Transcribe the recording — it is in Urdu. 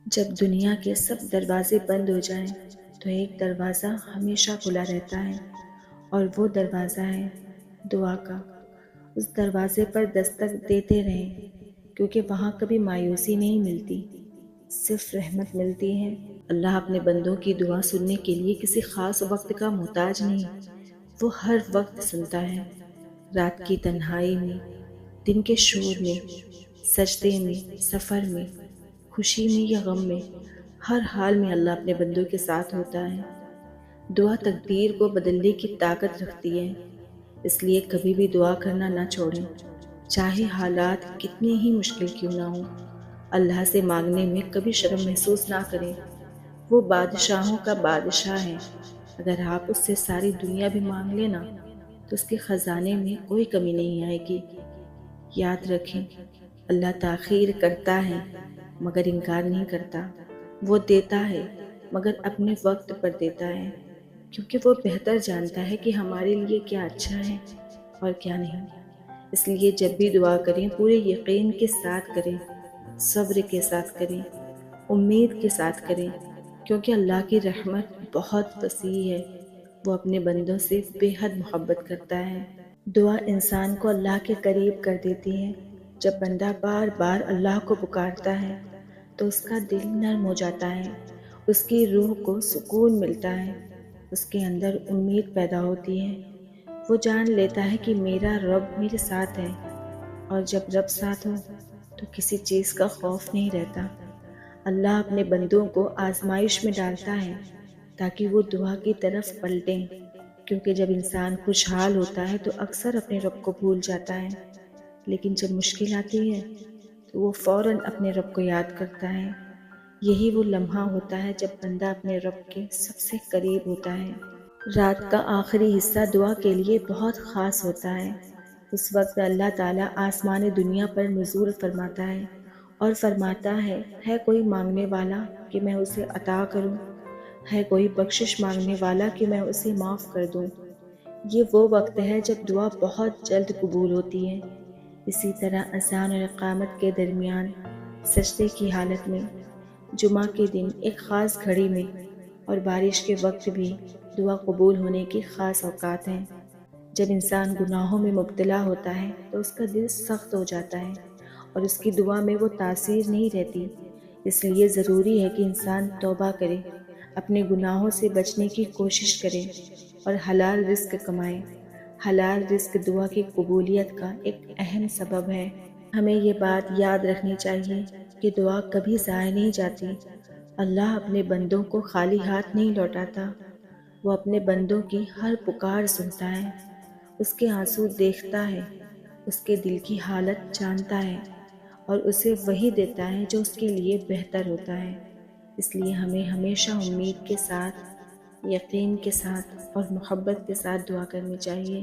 جب دنیا کے سب دروازے بند ہو جائیں تو ایک دروازہ ہمیشہ کھلا رہتا ہے، اور وہ دروازہ ہے دعا کا۔ اس دروازے پر دستک دیتے رہیں، کیونکہ وہاں کبھی مایوسی نہیں ملتی، صرف رحمت ملتی ہے۔ اللہ اپنے بندوں کی دعا سننے کے لیے کسی خاص وقت کا محتاج نہیں، وہ ہر وقت سنتا ہے، رات کی تنہائی میں، دن کے شور میں، سجدے میں، سفر میں، خوشی میں یا غم میں، ہر حال میں اللہ اپنے بندوں کے ساتھ ہوتا ہے۔ دعا تقدیر کو بدلنے کی طاقت رکھتی ہے، اس لیے کبھی بھی دعا کرنا نہ چھوڑیں، چاہے حالات کتنے ہی مشکل کیوں نہ ہوں۔ اللہ سے مانگنے میں کبھی شرم محسوس نہ کریں، وہ بادشاہوں کا بادشاہ ہے۔ اگر آپ اس سے ساری دنیا بھی مانگ لینا تو اس کے خزانے میں کوئی کمی نہیں آئے گی۔ یاد رکھیں، اللہ تاخیر کرتا ہے مگر انکار نہیں کرتا، وہ دیتا ہے مگر اپنے وقت پر دیتا ہے، کیونکہ وہ بہتر جانتا ہے کہ ہمارے لیے کیا اچھا ہے اور کیا نہیں۔ اس لیے جب بھی دعا کریں پورے یقین کے ساتھ کریں، صبر کے ساتھ کریں، امید کے ساتھ کریں، کیونکہ اللہ کی رحمت بہت وسیع ہے، وہ اپنے بندوں سے بے حد محبت کرتا ہے۔ دعا انسان کو اللہ کے قریب کر دیتی ہے۔ جب بندہ بار بار اللہ کو پکارتا ہے تو اس کا دل نرم ہو جاتا ہے، اس کی روح کو سکون ملتا ہے، اس کے اندر امید پیدا ہوتی ہے، وہ جان لیتا ہے کہ میرا رب میرے ساتھ ہے، اور جب رب ساتھ ہو تو کسی چیز کا خوف نہیں رہتا۔ اللہ اپنے بندوں کو آزمائش میں ڈالتا ہے تاکہ وہ دعا کی طرف پلٹیں، کیونکہ جب انسان خوشحال ہوتا ہے تو اکثر اپنے رب کو بھول جاتا ہے، لیکن جب مشکل آتی ہے تو وہ فوراً اپنے رب کو یاد کرتا ہے۔ یہی وہ لمحہ ہوتا ہے جب بندہ اپنے رب کے سب سے قریب ہوتا ہے۔ رات کا آخری حصہ دعا کے لیے بہت خاص ہوتا ہے۔ اس وقت اللہ تعالیٰ آسمان دنیا پر نزول فرماتا ہے اور فرماتا ہے کوئی مانگنے والا کہ میں اسے عطا کروں، ہے کوئی بخشش مانگنے والا کہ میں اسے معاف کر دوں۔ یہ وہ وقت ہے جب دعا بہت جلد قبول ہوتی ہے۔ اسی طرح اذان اور اقامت کے درمیان، سجدے کی حالت میں، جمعہ کے دن ایک خاص گھڑی میں، اور بارش کے وقت بھی دعا قبول ہونے کی خاص اوقات ہیں۔ جب انسان گناہوں میں مبتلا ہوتا ہے تو اس کا دل سخت ہو جاتا ہے اور اس کی دعا میں وہ تاثیر نہیں رہتی۔ اس لیے ضروری ہے کہ انسان توبہ کرے، اپنے گناہوں سے بچنے کی کوشش کرے اور حلال رزق کمائے۔ حلال رزق دعا کی قبولیت کا ایک اہم سبب ہے۔ ہمیں یہ بات یاد رکھنی چاہیے کہ دعا کبھی ضائع نہیں جاتی۔ اللہ اپنے بندوں کو خالی ہاتھ نہیں لوٹاتا، وہ اپنے بندوں کی ہر پکار سنتا ہے، اس کے آنسو دیکھتا ہے، اس کے دل کی حالت جانتا ہے، اور اسے وہی دیتا ہے جو اس کے لیے بہتر ہوتا ہے۔ اس لیے ہمیں ہمیشہ امید کے ساتھ، یقین کے ساتھ اور محبت کے ساتھ دعا کرنی چاہیے۔